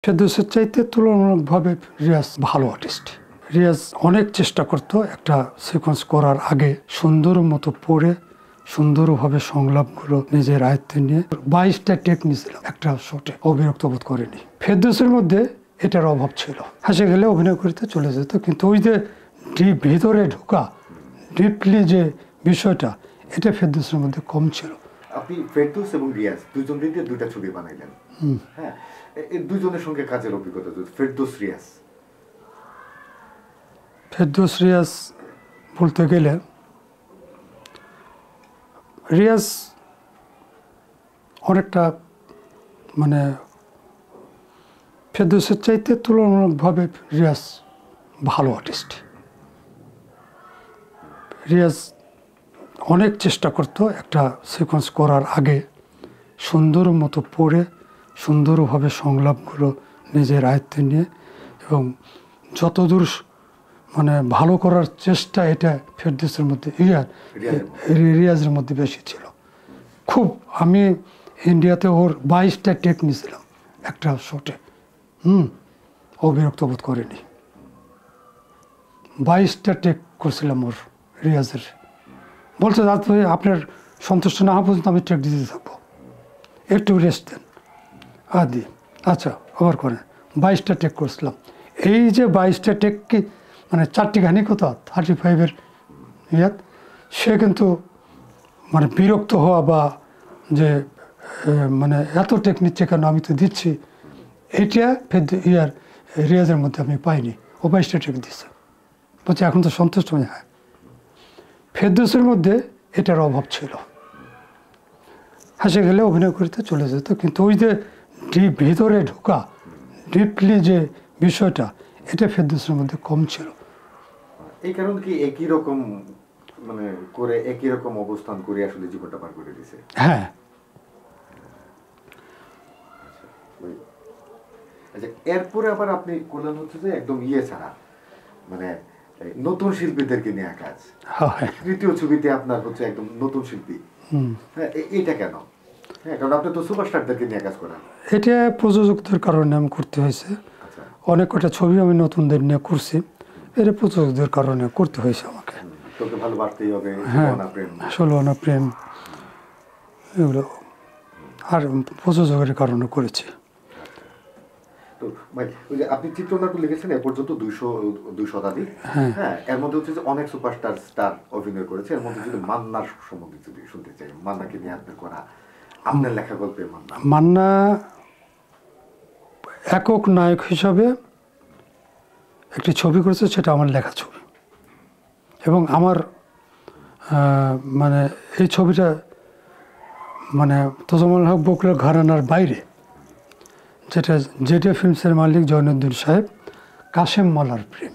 ফেরদৌসের চাইতে তুলনামূলকভাবে রিয়াজ ভালো আর্টিস্ট। রিয়াজ অনেক চেষ্টা করতো একটা সিকোয়েন্স করার আগে সুন্দর মতো পড়ে সুন্দরভাবে সংলাপগুলো নিজের আয়ত্তে নিয়ে 22টা টেক নিয়েছিলাম একটা শটে, অবিরক্ত বোধ করেনি। ফেরদৌসের মধ্যে এটার অভাব ছিল। হাসে গেলে অভিনয় করতে চলে যেত, কিন্তু ওই যে ভিতরে ঢোকা, ডিপলি যে বিষয়টা, এটা ফেরদৌসের মধ্যে কম ছিল। আপনি ফেরদৌস এবং রিয়াজ দুজন দিয়ে দুইটা ছবি বানাইলেন, হ্যাঁ, এই দুজনের সঙ্গে কাজের অভিজ্ঞতা। ফেরদৌস রিয়াজ বলতে গেলে রিয়াজ অনেকটা মানে ফেরদৌসের চাইতে তুলনামূলকভাবে রিয়াজ ভালো আর্টিস্ট। রিয়াজ অনেক চেষ্টা করতো একটা সিকোয়েন্স করার আগে সুন্দর মতো পড়ে সুন্দরভাবে সংলাপগুলো নিজের আয়ত্তে নিয়ে, এবং যতদূর মানে ভালো করার চেষ্টা, এটা ফেরদৌসের মধ্যে রিয়াজের মধ্যে বেশি ছিল। খুব আমি ইন্ডিয়াতে ওর 22টা টেক নিয়েছিলাম একটা শটে, অবিরক্ত বোধ করেনি। 22টা টেক করছিলাম ওর রিয়াজের। বলতে আপনার সন্তুষ্ট না হওয়া পর্যন্ত আমি টেক দিতে থাকবো, একটু রেস্ট দেন আদি, আচ্ছা আবার করেন। 22টা টেক করছিলাম। এই যে 22টা টেক কি মানে 4টি গানই কথা 35-এর ইয়াত, সে কিন্তু মানে বিরক্ত হওয়া বা যে মানে এত টেক নিচ্ছে কেন, আমি তো দিচ্ছি, এইটা রিয়াজের মধ্যে আমি পাইনি। ও 22টা টেক দিচ্ছে, বলছে এখন তো সন্তুষ্ট। হ্যাঁ, ফেরদৌসের মধ্যে এটার অভাব ছিল। হাসে গেলে অভিনয় করতে চলে যেত, কিন্তু ওই যে ভিতরে ঢোকা, ডিপলি যে বিষয়টা, এটা ফেরদৌসের মধ্যে কম ছিল। এই কারণে কি একই রকম মানে করে একই রকম অবস্থান করে আসলে জীবনটা পার করে দিয়েছে। হ্যাঁ, আচ্ছা, এরপরে আবার আপনি করলেন হচ্ছে যে একদম ছাড়া মানে নতুন শিল্পীদেরকে নিয়ে কাজ। তৃতীয় ছবিতে আপনার হচ্ছে একদম নতুন শিল্পী। হ্যাঁ, এইটা কেন? হ্যাঁ, কারণ আপনি তো সুপারস্টারদেরকে নিয়ে কাজ করেন। এটা প্রযোজকদের কারণে আমি করতে হয়েছে। অনেক কটা ছবি আমি নতুনদের নিয়ে করছি, এটা প্রযোজকদের কারণে করতে হয়েছে আমাকে। তোকে ভালোবাসতেই হবে, হ্যাঁ, ষোলনা প্রেম, এগুলো আর প্রযোজকের কারণে করেছি। তো ভাই, ওই যে আপনি চিত্রনাট্য লিখেছেন এ পর্যন্ত 200 শতাধিক। হ্যাঁ, এর মধ্যে হচ্ছে যে অনেক স্টার অভিনয় করেছে। এর মধ্যে যদি মান্নার সম্বন্ধে যদি শুনতে চাই, মান্নাকে নিয়ে আপনার করা, আপনার লেখা গল্পে মান্না একক নায়ক হিসাবে একটি ছবি করেছে, সেটা আমার লেখা ছবি। এবং আমার মানে এই ছবিটা মানে তোজামল হক বকুড়া ঘরানার বাইরে, যেটা জেডে ফিল্মসের মালিক জয়নুদ্দিন সাহেব, কাশেম মালার প্রেম।